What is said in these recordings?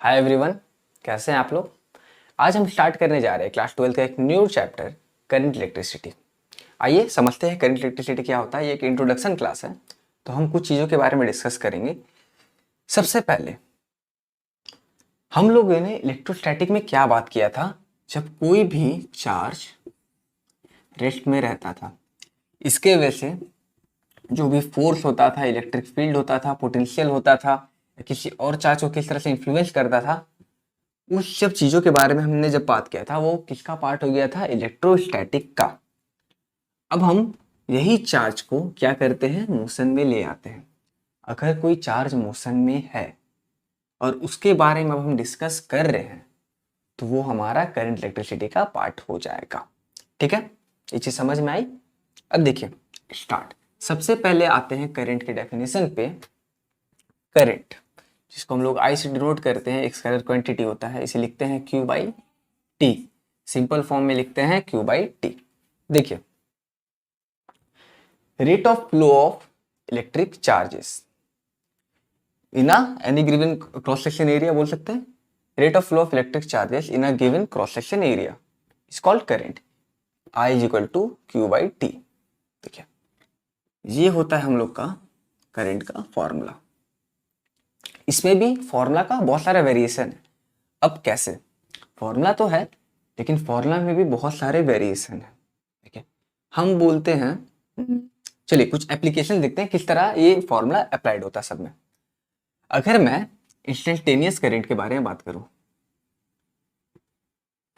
Hi everyone, कैसे हैं आप लोग। आज हम स्टार्ट करने जा रहे हैं क्लास 12 का एक न्यू चैप्टर करंट इलेक्ट्रिसिटी। आइए समझते हैं करंट इलेक्ट्रिसिटी क्या होता है। ये एक इंट्रोडक्शन क्लास है, तो हम कुछ चीज़ों के बारे में डिस्कस करेंगे। सबसे पहले हम लोगों ने इलेक्ट्रोस्टैटिक में क्या बात किया था, जब कोई भी चार्ज रेस्ट में रहता था, इसके वजह से जो भी फोर्स होता था, इलेक्ट्रिक फील्ड होता था, पोटेंशियल होता था, या किसी और चार्ज को किस तरह से इन्फ्लुएंस करता था, उस सब चीज़ों के बारे में हमने जब बात किया था वो किसका पार्ट हो गया था, इलेक्ट्रोस्टैटिक का। अब हम यही चार्ज को क्या करते हैं, मोशन में ले आते हैं। अगर कोई चार्ज मोशन में है और उसके बारे में अब हम डिस्कस कर रहे हैं तो वो हमारा करंट इलेक्ट्रिसिटी का पार्ट हो जाएगा। ठीक है, ये चीज़ समझ में आई। अब देखिए स्टार्ट। सबसे पहले आते हैं करंट के डेफिनेशन पे। करंट जिसको हम लोग आई से डिनोट करते हैं, एक स्केलर क्वांटिटी होता है, इसे लिखते हैं Q by T. Simple form में लिखते हैं Q बाई टी। देखिए rate of flow of electric charges in a any given cross section area, बोल सकते हैं rate of flow of electric charges in a given cross section area is called current. I is equal to Q by T. देखिए ये होता है हम लोग का करंट का फॉर्मूला। इसमें भी फॉर्मूला का बहुत सारा वेरिएशन है। अब कैसे, फॉर्मूला तो है लेकिन फॉर्मूला में भी बहुत सारे वेरिएशन है। ठीक है, हम बोलते हैं, चलिए कुछ एप्लीकेशन देखते हैं किस तरह ये फॉर्मूला अप्लाइड होता है सब में। अगर मैं इंस्टेंटेनियस करंट के बारे में बात करूं,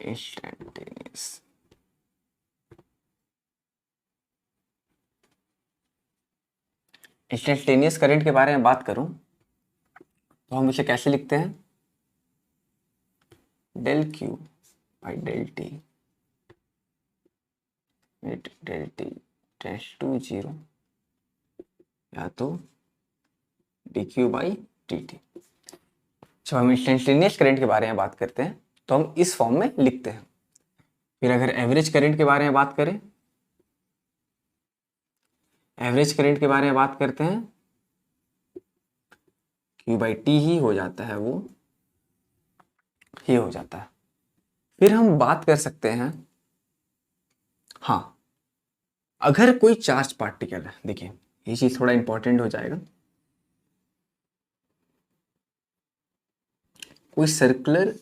इंस्टेंटेनियस इंस्टेंटेनियस करंट के बारे में बात करूं तो हम इसे कैसे लिखते हैं, del Q by del T, del T tends to zero, या तो D Q by T T. जब हम इंस्टेंटेनियस करंट के बारे में बात करते हैं तो हम इस फॉर्म में लिखते हैं। फिर अगर एवरेज करंट के बारे में बात करें, एवरेज करंट के बारे में बात करते हैं, Q बाई टी ही हो जाता है, वो ही हो जाता है। फिर हम बात कर सकते हैं, हाँ अगर कोई चार्ज पार्टिकल है, देखिए ये चीज थोड़ा इंपॉर्टेंट हो जाएगा। कोई सर्कुलर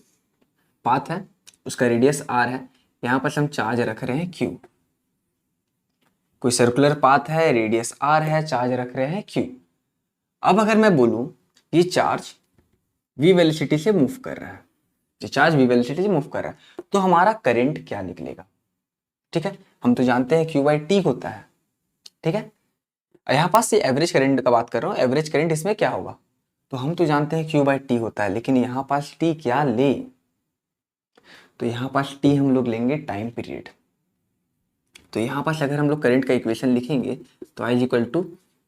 पाथ है, उसका रेडियस r है, यहां पर हम चार्ज रख रहे हैं Q। कोई सर्कुलर पाथ है, रेडियस r है, चार्ज रख रहे हैं Q। अब अगर मैं बोलूं ये चार्ज v वेलोसिटी से मूव कर रहा है, जो चार्ज v वेलोसिटी से मूव कर रहा है, तो हमारा करंट क्या निकलेगा। ठीक है, हम तो जानते हैं Q बाई टी होता है। ठीक है, यहाँ पास से एवरेज करंट का बात कर रहा हूँ, एवरेज करंट इसमें क्या होगा, तो हम तो जानते हैं Q बाई टी होता है, लेकिन यहाँ पास T क्या ले, तो यहाँ पास T हम लोग लेंगे टाइम पीरियड। तो यहाँ पास अगर हम लोग करंट का इक्वेशन लिखेंगे तो I equal to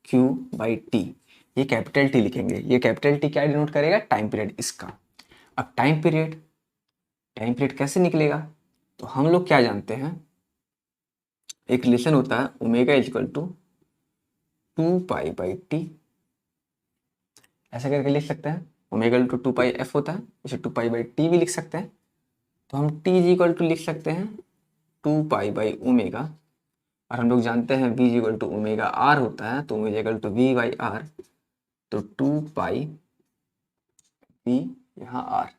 Q by T, ये कैपिटल T लिखेंगे, ये कैपिटल T क्या डिनोट करेगा, टाइम पीरियड इसका। अब टाइम पीरियड कैसे निकलेगा, तो हम लोग क्या जानते हैं, एक रिलेशन होता है omega equal to 2 pi by T, ऐसा करके लिख सकते हैं। ओमेगा टू 2 पाई एफ होता है, इसे 2 पाई बाई टी भी लिख सकते हैं। तो हम टी इक्वल टू लिख सकते हैं 2 पाई बाई ओमेगा, और हम लोग जानते हैं v equal to omega R होता है, तो omega equal to v by R, तो 2 पाई v यहाँ आर,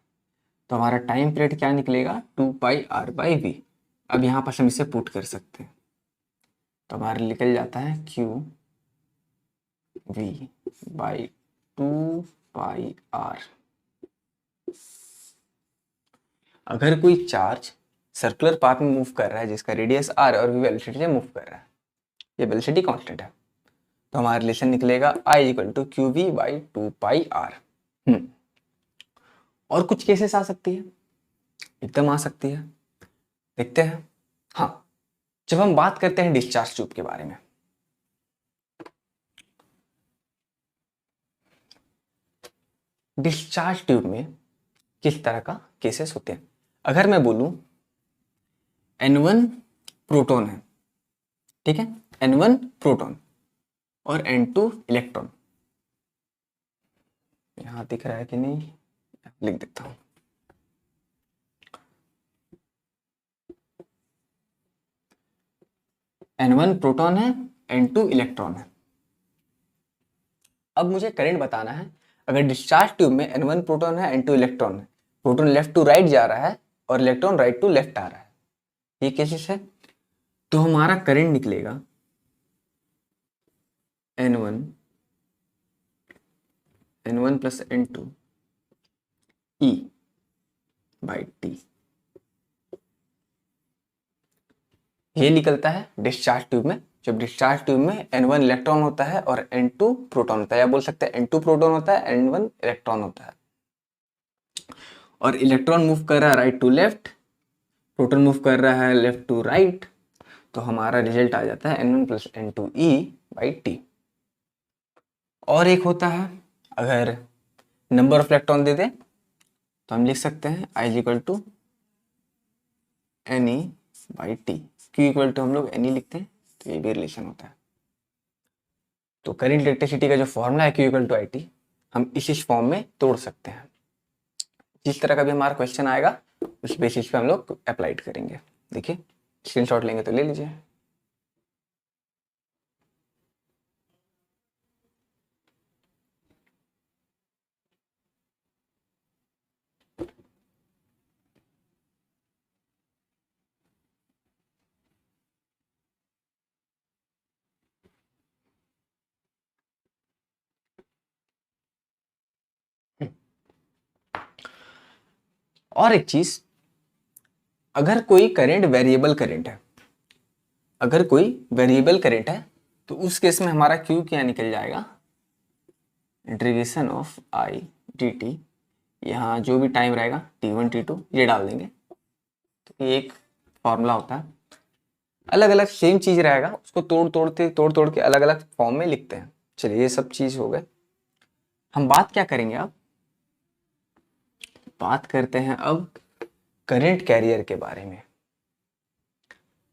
तो हमारा टाइम पीरियड क्या निकलेगा, 2 पाई आर बाई वी। अब यहाँ पर हम इसे पुट कर सकते हैं, तो हमारा निकल जाता है Q v by 2 pi R. अगर कोई चार्ज सर्कुलर पाथ में मूव कर रहा है जिसका रेडियस r है और v वेलोसिटी से मूव कर रहा है, ये वेलोसिटी कांस्टेंट है, तो हमारा रिलेशन निकलेगा I equal to Q V by 2 pi R. और कुछ केसेस आ सकती है, एकदम आ सकती है, देखते हैं। हाँ, जब हम बात करते हैं डिस्चार्ज ट्यूब के बारे में, डिस्चार्ज ट्यूब में किस तरह का केसेस होते हैं। अगर मैं बोलूं N1 प्रोटॉन है, ठीक है, N1 प्रोटॉन और N2 इलेक्ट्रॉन, यहां दिख रहा है कि नहीं, लिख देता हूं। N1 प्रोटॉन है, N2 इलेक्ट्रॉन है। अब मुझे करंट बताना है। अगर डिस्चार्ज ट्यूब में N1 प्रोटॉन है, N2 इलेक्ट्रॉन है, प्रोटॉन लेफ्ट टू राइट जा रहा है और इलेक्ट्रॉन राइट टू लेफ्ट आ रहा है, ये केसेस है, तो हमारा करंट निकलेगा N1 plus N2 E by T. ये निकलता है डिस्चार्ज ट्यूब में। जब डिस्चार्ज ट्यूब में N1 इलेक्ट्रॉन होता है और N2 प्रोटॉन होता है, या बोल सकते हैं N2 प्रोटॉन होता है, N1 इलेक्ट्रॉन होता है, और इलेक्ट्रॉन मूव कर रहा है right to left, proton move कर रहा है लेफ्ट टू राइट, तो हमारा रिजल्ट आ जाता है N1 plus N2 E by T. और एक होता है, अगर नंबर ऑफ इलेक्ट्रॉन दे दे तो हम लिख सकते हैं I is equal to NE by T. Q equal to हम लोग NE लिखते हैं, तो ये भी रिलेशन होता है। तो करंट इलेक्ट्रिसिटी का जो फॉर्मूला है Q इक्वल टू IT, हम इस फॉर्म में तोड़ सकते हैं। जिस तरह का भी हमारा क्वेश्चन आएगा उस बेसिस पे हम लोग अप्लाइड करेंगे। देखिए, स्क्रीनशॉट लेंगे तो ले लीजिए। और एक चीज, अगर कोई करंट वेरिएबल करंट है, अगर कोई वेरिएबल करंट है, तो उस केस में हमारा Q क्या निकल जाएगा, इंटीग्रेशन ऑफ I dt। यहाँ जो भी टाइम रहेगा t1 t2 ये डाल देंगे। तो ये एक फॉर्मूला होता है। अलग अलग सेम चीज रहेगा, उसको तोड़ तोड़ के अलग अलग फॉर्म में लिखते हैं। चलिए, ये सब चीज हो गए। हम बात क्या करेंगे अब, बात करते हैं अब करंट कैरियर के बारे में।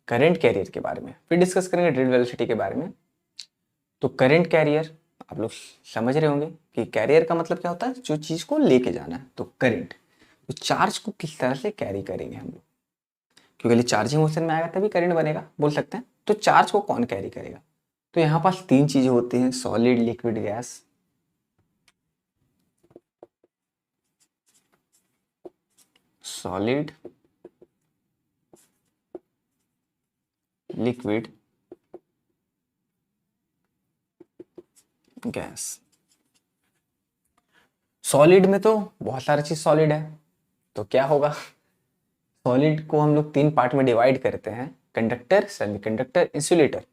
करंट कैरियर के बारे में फिर डिस्कस करेंगे ड्रेड वेलोसिटी के बारे में। तो करंट कैरियर आप लोग समझ रहे होंगे कि कैरियर का मतलब क्या होता है, जो चीज को लेके जाना है। तो करंट, तो चार्ज को किस तरह से कैरी करेंगे हम लोग, क्योंकि चार्जिंग मोशन में आएगा तभी करंट बनेगा, बोल सकते हैं। तो चार्ज को कौन कैरी करेगा, तो यहाँ पास तीन चीजें होती हैं, solid, liquid, gas. Solid, liquid, gas. Solid में तो बहुत सारी चीज सॉलिड है, तो क्या होगा, सॉलिड को हम लोग तीन पार्ट में डिवाइड करते हैं, कंडक्टर, सेमीकंडक्टर, इंसुलेटर।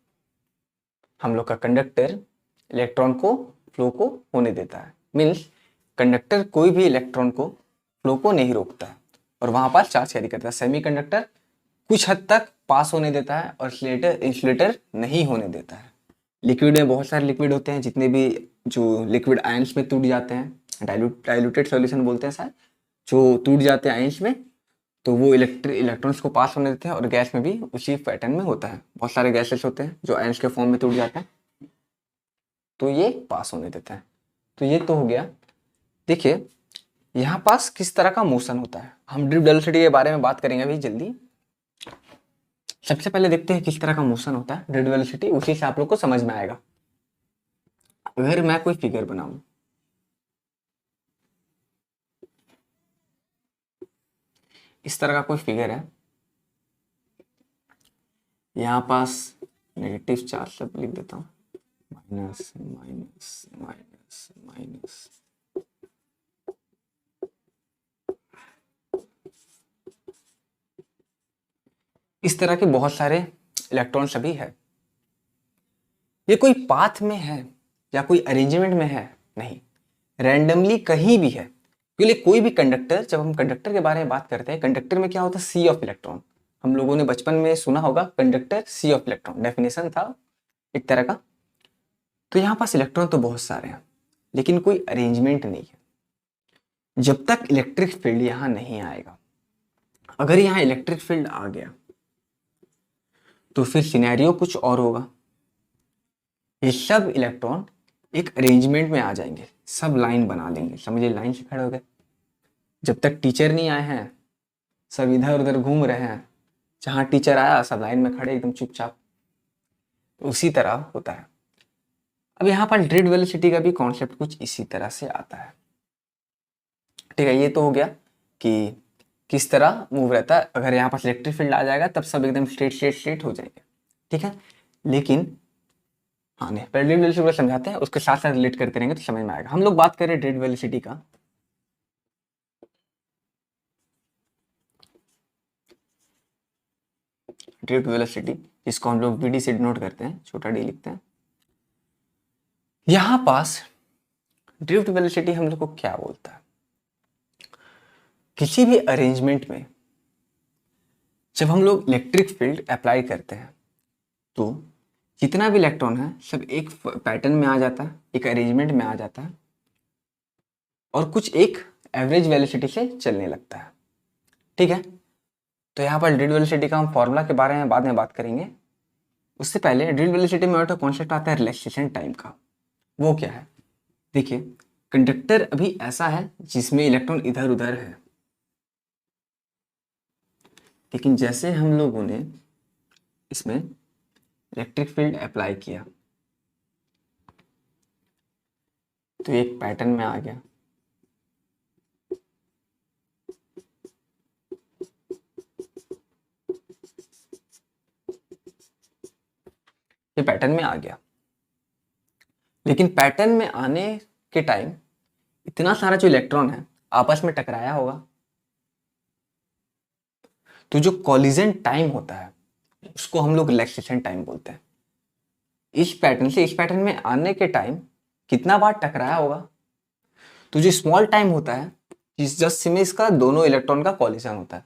हम लोग का कंडक्टर इलेक्ट्रॉन को फ्लो को होने देता है, मीन्स कंडक्टर कोई भी इलेक्ट्रॉन को फ्लो को नहीं रोकता है और वहां पास चार्ज कैरी करता है। सेमीकंडक्टर कुछ हद तक पास होने देता है और इंसुलेटर नहीं होने देता है। लिक्विड में बहुत सारे लिक्विड होते हैं, जितने भी जो लिक्विड आयंस में टूट जाते हैं, डाइल्यूटेड सॉल्यूशन बोलते हैं शायद, जो टूट जाते हैं आयंस में, तो वो इलेक्ट्रॉन्स को पास होने देते हैं। और गैस में भी उसी पैटर्न में होता है, बहुत सारे गैसेस होते हैं जो आयंस के फॉर्म में टूट जाते हैं, तो ये पास होने देता है। तो ये तो हो गया। देखिए, यहाँ पास किस तरह का मोशन होता है, हम ड्रिफ्ट वेलोसिटी के बारे में बात करेंगे अभी जल्दी। सबसे पहले देखते हैं किस तरह का मोशन होता है ड्रिफ्ट वेलोसिटी, उसी से आप लोग को समझ में आएगा। अगर मैं कोई फिगर बनाऊं, इस तरह का कोई फिगर है, यहाँ पास नेगेटिव चार्ज सब लिख देता हूँ, माइनस माइनस माइनस माइनस, इस तरह के बहुत सारे इलेक्ट्रॉन सभी है। ये कोई पाथ में है या कोई अरेंजमेंट में है, नहीं, रैंडमली कहीं भी है। क्योंकि कोई भी कंडक्टर, जब हम कंडक्टर के बारे में बात करते हैं, कंडक्टर में क्या होता है, सी ऑफ इलेक्ट्रॉन। हम लोगों ने बचपन में सुना होगा conductor sea of electron, definition था एक तरह का। तो यहाँ पास इलेक्ट्रॉन तो बहुत सारे हैं, लेकिन कोई अरेंजमेंट नहीं है जब तक इलेक्ट्रिक फील्ड यहाँ नहीं आएगा। अगर यहाँ इलेक्ट्रिक फील्ड आ गया तो फिर सिनेरियो कुछ और होगा। ये सब इलेक्ट्रॉन एक अरेंजमेंट में आ जाएंगे, सब लाइन बना लेंगे, समझिए लाइन से खड़े हो गए। जब तक टीचर नहीं आए हैं सब इधर उधर घूम रहे हैं, जहाँ टीचर आया सब लाइन में खड़े एकदम चुपचाप, उसी तरह होता है। अब यहाँ पर ड्रिफ्ट वेलोसिटी का भी कॉन्सेप्ट कुछ इसी तरह से आता है। ठीक है, ये तो हो गया कि किस तरह मूव रहता है। अगर यहाँ पर इलेक्ट्रिक फील्ड आ जाएगा तब सब एकदम स्ट्रेट हो जाएंगे। ठीक है, लेकिन हाँ नहीं, पहले ड्रिफ्ट वेलोसिटी को समझाते हैं, उसके साथ साथ रिलेट करते रहेंगे तो समझ में आएगा। हम लोग बात करें ड्रिफ्ट वेलोसिटी का, ड्रिफ्ट वेलोसिटी जिसको हम लोग वीडी से डिनोट करते हैं, छोटा डी लिखते हैं। यहां पास ड्रिफ्ट वेलोसिटी हम लोग को क्या बोलता है, किसी भी अरेंजमेंट में जब हम लोग इलेक्ट्रिक फील्ड अप्लाई करते हैं तो जितना भी इलेक्ट्रॉन है सब एक पैटर्न में आ जाता है, एक अरेंजमेंट में आ जाता है और कुछ एक एवरेज वेलोसिटी से चलने लगता है। ठीक है, तो यहाँ पर ड्रिफ्ट वेलोसिटी का हम फॉर्मूला के बारे में बाद में बात करेंगे। उससे पहले ड्रिफ्ट वेलोसिटी में एक कॉन्सेप्ट आता है रिलैक्सेशन टाइम का। वो क्या है, देखिए कंडक्टर अभी ऐसा है जिसमें इलेक्ट्रॉन इधर उधर है, लेकिन जैसे हम लोगों ने इसमें इलेक्ट्रिक फील्ड अप्लाई किया तो एक पैटर्न में आ गया। ये पैटर्न में आ गया, लेकिन पैटर्न में आने के टाइम इतना सारा जो इलेक्ट्रॉन है आपस में टकराया होगा, तो जो कॉलिजन टाइम होता है उसको हम लोग रिलैक्सेशन टाइम बोलते हैं। इस पैटर्न से इस पैटर्न में आने के टाइम कितना बार टकराया होगा, तो जो स्मॉल टाइम होता है जिस जस्ट में इसका दोनों इलेक्ट्रॉन का कॉलिजन होता है,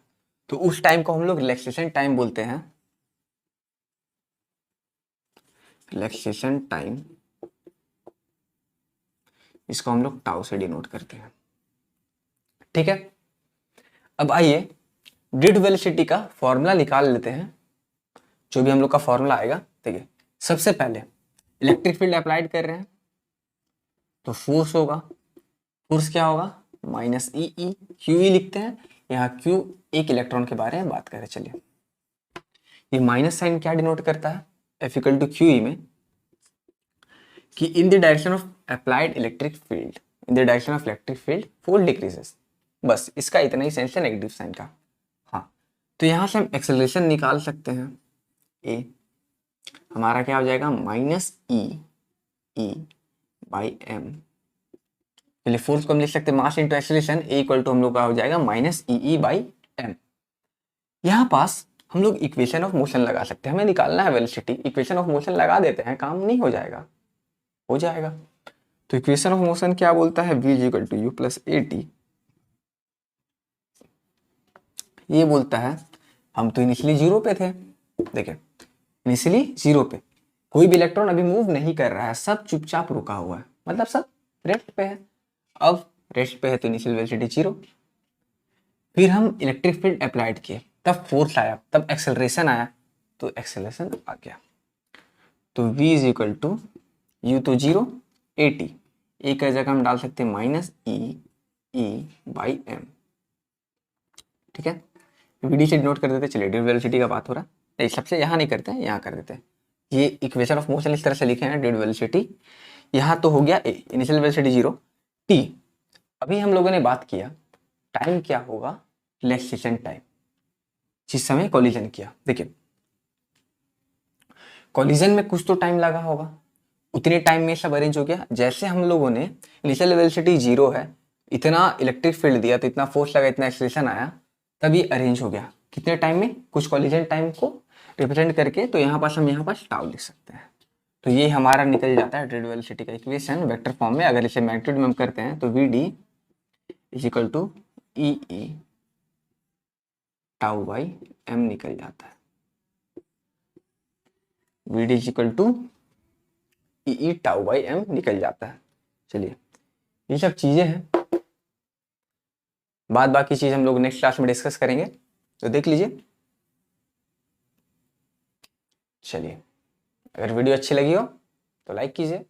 तो उस टाइम को हम लोग रिलैक्सेशन टाइम बोलते हैं। रिलैक्सेशन टाइम, इसको हम लोग टाउ से डिनोट करते हैं। ठीक है, अब आइए ड्रिफ्ट वेलोसिटी का फॉर्मूला निकाल लेते हैं। जो भी हम लोग का फॉर्मूला आएगा, देखिए सबसे पहले इलेक्ट्रिक फील्ड अप्लाइड कर रहे हैं तो फोर्स होगा, फोर्स क्या होगा माइनस ई ई, क्यू ई लिखते हैं। यहाँ क्यू एक इलेक्ट्रॉन के बारे में बात करें, चलिए ये माइनस साइन क्या डिनोट करता है, F equal to Q E में कि in the direction of applied electric field, in the direction of electric field force decreases. बस इसका इतना ही सेंस है नेगेटिव साइन का। हाँ, तो यहाँ से हम एक्सेलरेशन निकाल सकते हैं। ए हमारा क्या हो जाएगा minus E E by M. पहले फोर्स को हम लिख सकते हैं mass into acceleration, A equal to हम लोग का हो जाएगा minus E E by M. यहाँ पास हम लोग इक्वेशन ऑफ मोशन लगा सकते हैं, हमें निकालना है वेलोसिटी, इक्वेशन ऑफ मोशन लगा देते हैं, काम नहीं हो जाएगा, हो जाएगा। तो इक्वेशन ऑफ मोशन क्या बोलता है, v equal to U plus A T. ये बोलता है, हम तो इनिशियली जीरो पे थे, देखिए इनिशियली जीरो पे कोई भी इलेक्ट्रॉन अभी मूव नहीं कर रहा है, सब चुपचाप रुका हुआ है, मतलब सब रेस्ट पे है। अब रेस्ट पे है तो इनिशियल वेलोसिटी जीरो। फिर हम इलेक्ट्रिक फील्ड अप्लाइड किए, तब फोर्स आया, तब एक्सेलरेशन आया, तो एक्सेलरेशन आ गया। तो v is equal to U तो जीरो, ए टी, ए का जगह हम डाल सकते हैं minus E E by M. ठीक है, वीडी से डिनोट कर देते, चलिए ड्रिफ्ट वेलोसिटी का बात हो रहा है, नहीं सबसे यहाँ नहीं करते हैं, यहाँ कर देते हैं। ये इक्वेशन ऑफ मोशन इस तरह से लिखे हैं, ड्रिफ्ट वेलोसिटी यहाँ तो हो गया ए, इनिशियल वेलोसिटी जीरो, टी। अभी हम लोगों ने बात किया टाइम क्या होगा, रिलैक्सेशन टाइम, जिस समय कॉलिजन किया। देखिए कॉलिजन में कुछ तो टाइम लगा होगा, उतने टाइम में सब अरेंज हो गया। जैसे हम लोगों ने इनिशियल वेलोसिटी जीरो है, इतना इलेक्ट्रिक फील्ड दिया, तो इतना फोर्स लगा, इतना एक्सेलरेशन आया, तब ये अरेंज हो गया कितने टाइम में, कुछ कॉलिजन टाइम को रिप्रेजेंट करके। तो यहाँ पास हम यहाँ पास टाउ लिख सकते हैं। तो ये हमारा निकल जाता है ड्रिफ्ट वेलोसिटी का इक्वेशन वेक्टर फॉर्म में। अगर इसे मैग्नीट्यूड में हम करते हैं तो V D is equal to E E tau by M निकल जाता है। V D is equal to E E tau by M निकल जाता है। चलिए ये सब चीजें हैं, बाकी चीज हम लोग नेक्स्ट क्लास में डिस्कस करेंगे, तो देख लीजिए। चलिए अगर वीडियो अच्छी लगी हो तो लाइक कीजिए।